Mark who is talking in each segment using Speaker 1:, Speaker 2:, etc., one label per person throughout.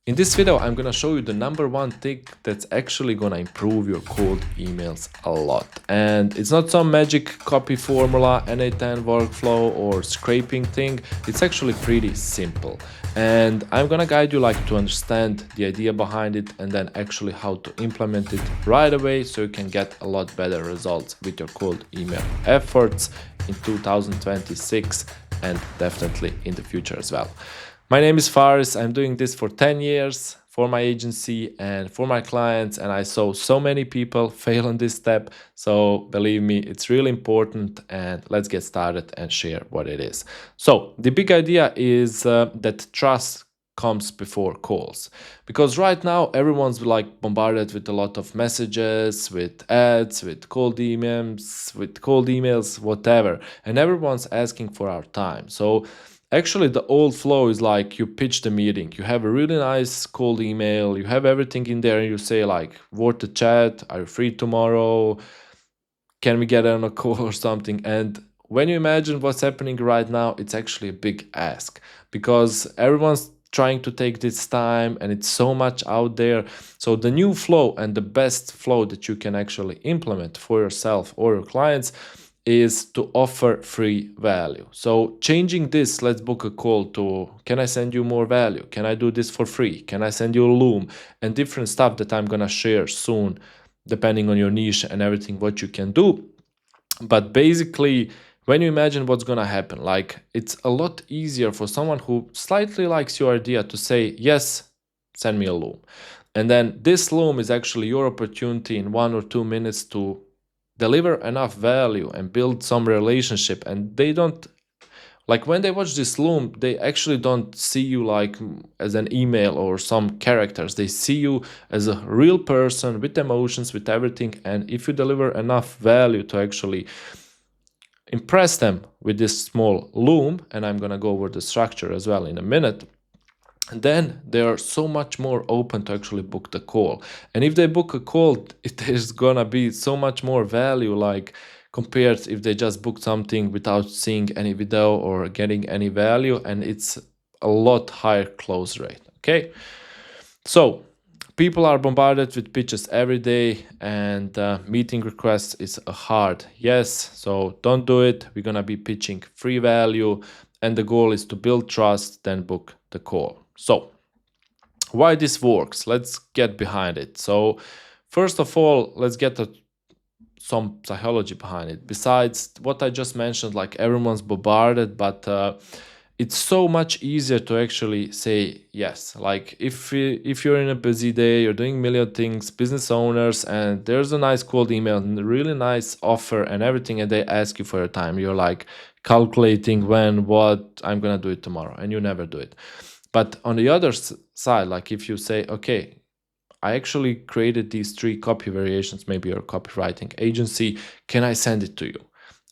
Speaker 1: In this video, I'm gonna show you the number one thing that's actually gonna improve your cold emails a lot. And it's not some magic copy formula, N810 workflow or scraping thing. It's actually pretty simple. And I'm gonna guide you to understand the idea behind it and then actually how to implement it right away so you can get a lot better results with your cold email efforts in 2026 and definitely in the future as well. My name is Faris. I'm doing this for 10 years for my agency and for my clients, and I saw so many people fail on this step. So believe me, it's really important, and let's get started and share what it is. So the big idea is that trust comes before calls, because right now everyone's bombarded with a lot of messages, with ads, with cold emails, whatever, and everyone's asking for our time. So actually, the old flow is you pitch the meeting, you have a really nice cold email, you have everything in there, and you say worth the chat, are you free tomorrow, can we get on a call or something. And when you imagine what's happening right now, it's actually a big ask, because everyone's trying to take this time and it's so much out there. So the new flow and the best flow that you can actually implement for yourself or your clients is to offer free value. So changing this, let's book a call, to can I send you more value? Can I do this for free? Can I send you a Loom? And different stuff that I'm gonna share soon, depending on your niche and everything, what you can do. But basically, when you imagine what's gonna happen, it's a lot easier for someone who slightly likes your idea to say, yes, send me a Loom. And then this Loom is actually your opportunity in 1 or 2 minutes to deliver enough value and build some relationship. And they don't, when they watch this Loom, they actually don't see you as an email or some characters. They see you as a real person with emotions, with everything. And if you deliver enough value to actually impress them with this small Loom, and I'm gonna go over the structure as well in a minute, then they are so much more open to actually book the call. And if they book a call, there's gonna be so much more value, compared if they just book something without seeing any video or getting any value, and it's a lot higher close rate. Okay, so people are bombarded with pitches every day, and meeting requests is a hard yes. So don't do it. We're gonna be pitching free value, and the goal is to build trust, then book the call. So why this works? Let's get behind it. So first of all, let's get some psychology behind it. Besides what I just mentioned, everyone's bombarded, but it's so much easier to actually say yes. If you're in a busy day, you're doing a million things, business owners, and there's a nice cold email and a really nice offer and everything, and they ask you for your time, you're calculating when, what, I'm gonna do it tomorrow, and you never do it. But on the other side, if you say, okay, I actually created these 3 copy variations, maybe your copywriting agency, can I send it to you?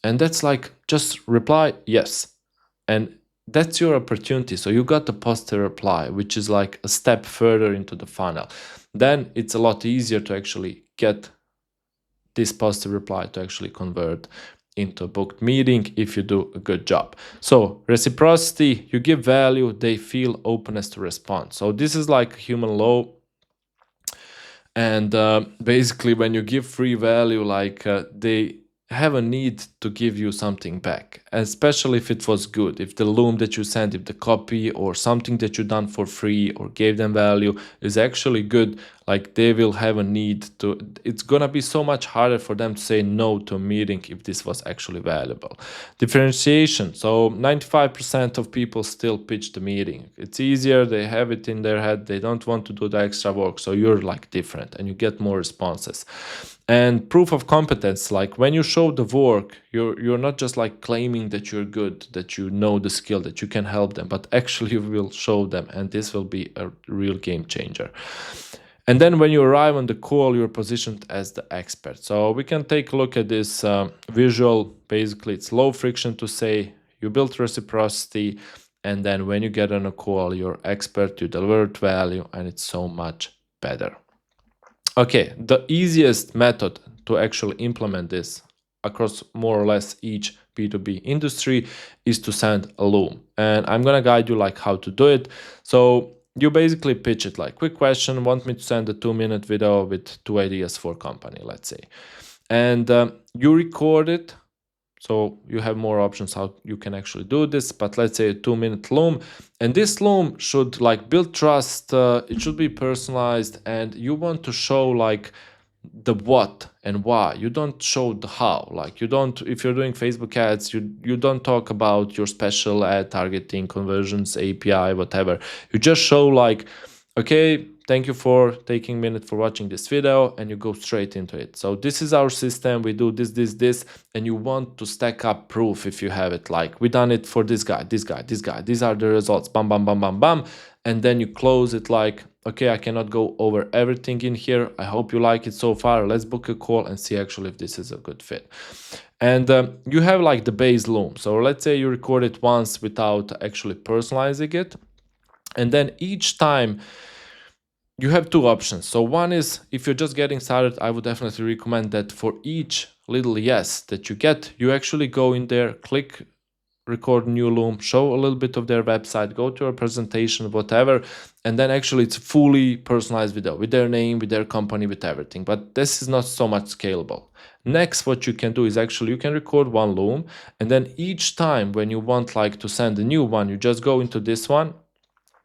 Speaker 1: And that's just reply yes. And that's your opportunity. So you got the positive reply, which is a step further into the funnel. Then it's a lot easier to actually get this positive reply to actually convert into a booked meeting if you do a good job. So reciprocity, you give value, they feel openness to respond. So this is human law. And basically, when you give free value, they have a need to give you something back, especially if it was good, if the Loom that you sent, if the copy or something that you done for free or gave them value is actually good, they will have a need to, it's gonna be so much harder for them to say no to a meeting if this was actually valuable. Differentiation. So 95% of people still pitch the meeting. It's easier, they have it in their head, they don't want to do the extra work, so you're different and you get more responses. And proof of competence, when you show the work, you're not just claiming that you're good, that you know the skill, that you can help them, but actually you will show them, and this will be a real game changer. And then when you arrive on the call, you're positioned as the expert. So we can take a look at this visual. Basically, it's low friction to say you built reciprocity, and then when you get on a call, you're expert, you delivered value, and it's so much better. Okay, the easiest method to actually implement this across more or less each B2B industry is to send a Loom. And I'm gonna guide you how to do it. So you basically pitch it like, quick question, want me to send a 2-minute video with 2 ideas for company, let's say. And you record it. So you have more options how you can actually do this, but let's say a 2-minute Loom. And this Loom should like build trust, it should be personalized, and you want to show like the what and why. You don't show the how. Like you don't, if you're doing Facebook ads, you don't talk about your special ad targeting, conversions, API, whatever. You just show like, okay, thank you for taking a minute for watching this video, and you go straight into it. So this is our system, we do this, and you want to stack up proof if you have it, like we done it for this guy, these are the results, bam, bam, bam, bam, bam. And then you close it like, okay, I cannot go over everything in here. I hope you like it so far. Let's book a call and see actually if this is a good fit. And you have like the base Loom. So let's say you record it once without actually personalizing it. And then each time you have two options. So one is, if you're just getting started, I would definitely recommend that for each little yes that you get, you actually go in there, click record new Loom, show a little bit of their website, go to a presentation, whatever, and then actually it's fully personalized video with their name, with their company, with everything. But this is not so much scalable. Next, what you can do is actually you can record one Loom, and then each time when you want like to send a new one, you just go into this one,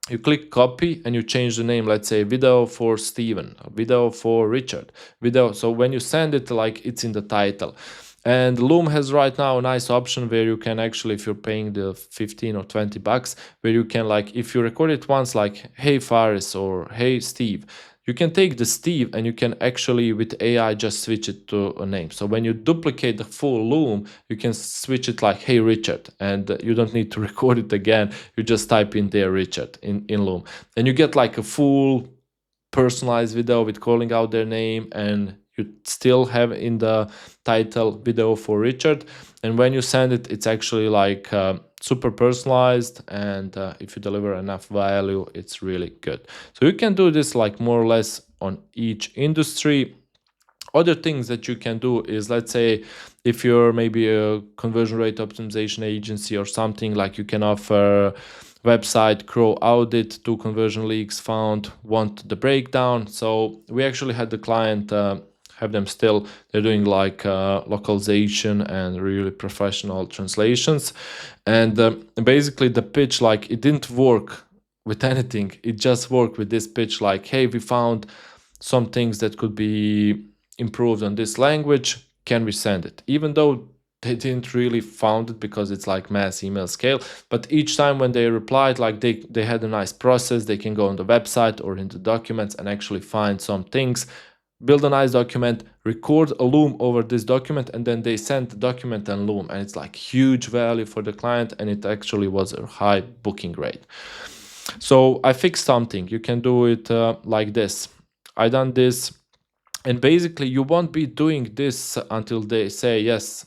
Speaker 1: you click copy, and you change the name, let's say video for Steven, video for Richard, video. So when you send it, like it's in the title. And Loom has right now a nice option where you can actually, if you're paying the 15 or 20 bucks, where you can like, if you record it once like, hey Faris or hey Steve, you can take the Steve and you can actually with AI just switch it to a name. So when you duplicate the full Loom, you can switch it like, hey Richard, and you don't need to record it again. You just type in there Richard in Loom, and you get like a full personalized video with calling out their name, and you still have in the title video for Richard. And when you send it, it's actually like super personalized, and if you deliver enough value, it's really good. So you can do this like more or less on each industry. Other things that you can do is, let's say if you're maybe a conversion rate optimization agency or something, like you can offer website crow audit, 2 conversion leaks found, want the breakdown. So we actually had the client have them still, they're doing like localization and really professional translations. And basically the pitch, like it didn't work with anything. It just worked with this pitch, like, hey, we found some things that could be improved on this language. Can we send it? Even though they didn't really found it because it's like mass email scale, but each time when they replied, like they had a nice process. They can go on the website or in the documents and actually find some things, build a nice document, record a Loom over this document, and then they send the document and Loom, and it's like huge value for the client, and it actually was a high booking rate. So I fixed something. You can do it like this. I done this, and basically you won't be doing this until they say yes,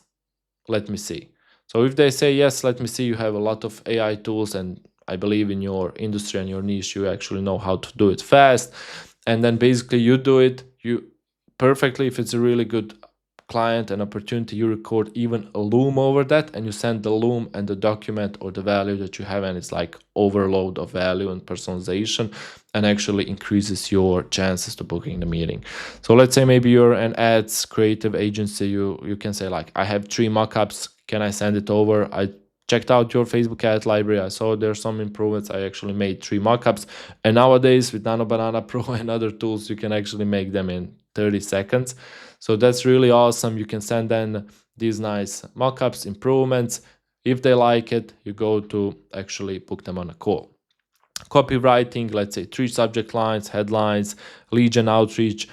Speaker 1: let me see. So if they say yes, let me see, you have a lot of AI tools, and I believe in your industry and your niche, you actually know how to do it fast. And then basically you do it, you perfectly, if it's a really good client and opportunity, you record even a Loom over that, and you send the Loom and the document or the value that you have, and it's like overload of value and personalization, and actually increases your chances to booking the meeting. So let's say maybe you're an ads creative agency, you can say like, I have 3 mockups, can I send it over? I checked out your Facebook ad library, I saw there's some improvements, I actually made 3 mockups, and nowadays with Nano Banana Pro and other tools, you can actually make them in 30 seconds. So that's really awesome. You can send then these nice mockups, improvements. If they like it, you go to actually book them on a call. Copywriting, let's say 3 subject lines, headlines, lead gen outreach.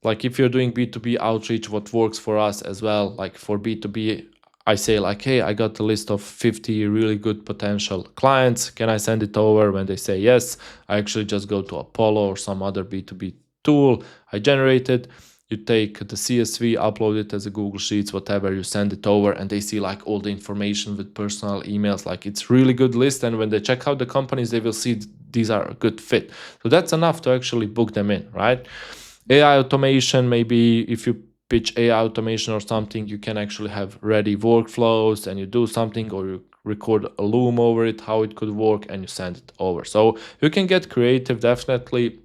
Speaker 1: Like if you're doing B2B outreach, what works for us as well, like for B2B, I say like, hey, I got a list of 50 really good potential clients. Can I send it over? When they say yes, I actually just go to Apollo or some other B2B tool. I generate it. You take the CSV, upload it as a Google Sheets, whatever, you send it over, and they see like all the information with personal emails. Like it's really good list. And when they check out the companies, they will see these are a good fit. So that's enough to actually book them in, right? AI automation, maybe if you pitch AI automation or something, you can actually have ready workflows and you do something, or you record a Loom over it, how it could work, and you send it over. So you can get creative, definitely,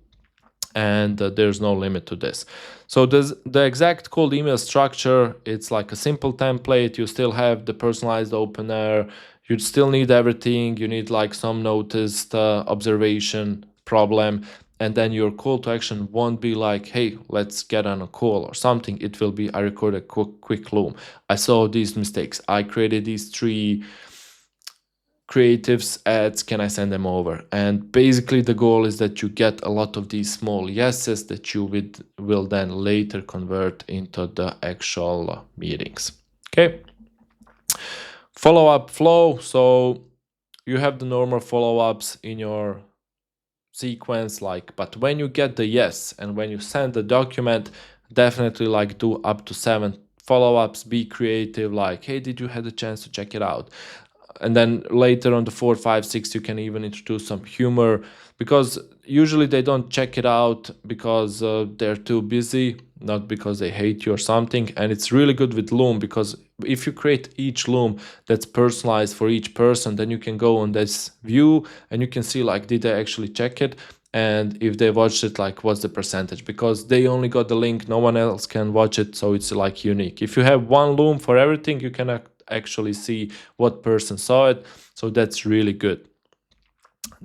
Speaker 1: and there's no limit to this. So the exact cold email structure, it's like a simple template. You still have the personalized opener, you still need everything, you need like some noticed observation problem, and then your call to action won't be like, hey, let's get on a call or something. It will be, I recorded a quick Loom, I saw these mistakes, I created these 3 creatives ads, can I send them over? And basically the goal is that you get a lot of these small yeses that you will then later convert into the actual meetings. Okay. Follow-up flow. So you have the normal follow-ups in your sequence, like, but when you get the yes and when you send the document, definitely like do up to 7 follow-ups. Be creative, like, hey, did you have a chance to check it out? And then later on the 4, 5, 6, you can even introduce some humor, because usually they don't check it out because they're too busy, not because they hate you or something. And it's really good with Loom, because if you create each Loom that's personalized for each person, then you can go on this view and you can see like, did they actually check it? And if they watched it, like, what's the percentage? Because they only got the link, no one else can watch it, so it's like unique. If you have one Loom for everything, you can actually see what person saw it, so that's really good.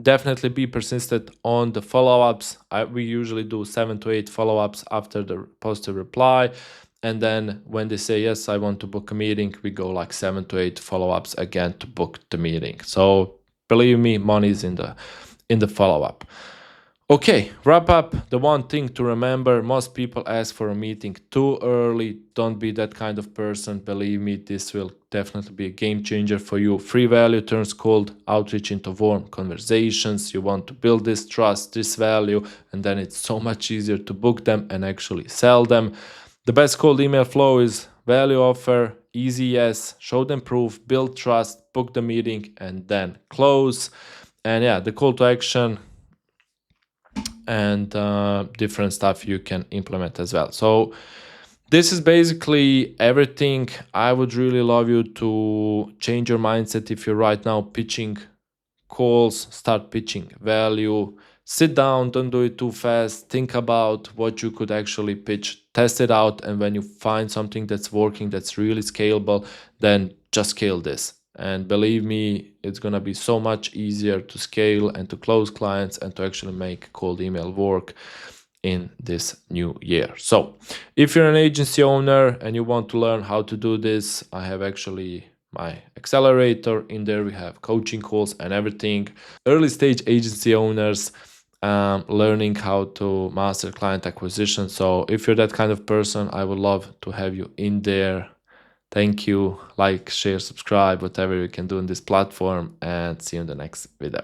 Speaker 1: Definitely be persistent on the follow-ups. We usually do 7 to 8 follow-ups after the positive reply, and then when they say yes, I want to book a meeting, we go like 7 to 8 follow-ups again to book the meeting. So believe me, money is in the follow-up. Okay, wrap up. The one thing to remember, most people ask for a meeting too early. Don't be that kind of person. Believe me, this will definitely be a game changer for you. Free value turns cold outreach into warm conversations. You want to build this trust, this value, and then it's so much easier to book them and actually sell them. The best cold email flow is value offer, easy yes, show them proof, build trust, book the meeting, and then close. And yeah, the call to action and different stuff you can implement as well. So this is basically everything. I would really love you to change your mindset. If you're right now pitching calls, start pitching value. Sit down, don't do it too fast. Think about what you could actually pitch, test it out, and when you find something that's working, that's really scalable, then just scale this. And believe me, it's going to be so much easier to scale and to close clients and to actually make cold email work in this new year. So if you're an agency owner and you want to learn how to do this, I have actually my accelerator in there. We have coaching calls and everything. Early stage agency owners learning how to master client acquisition. So if you're that kind of person, I would love to have you in there. Thank you. Like, share, subscribe, whatever you can do in this platform, and see you in the next video.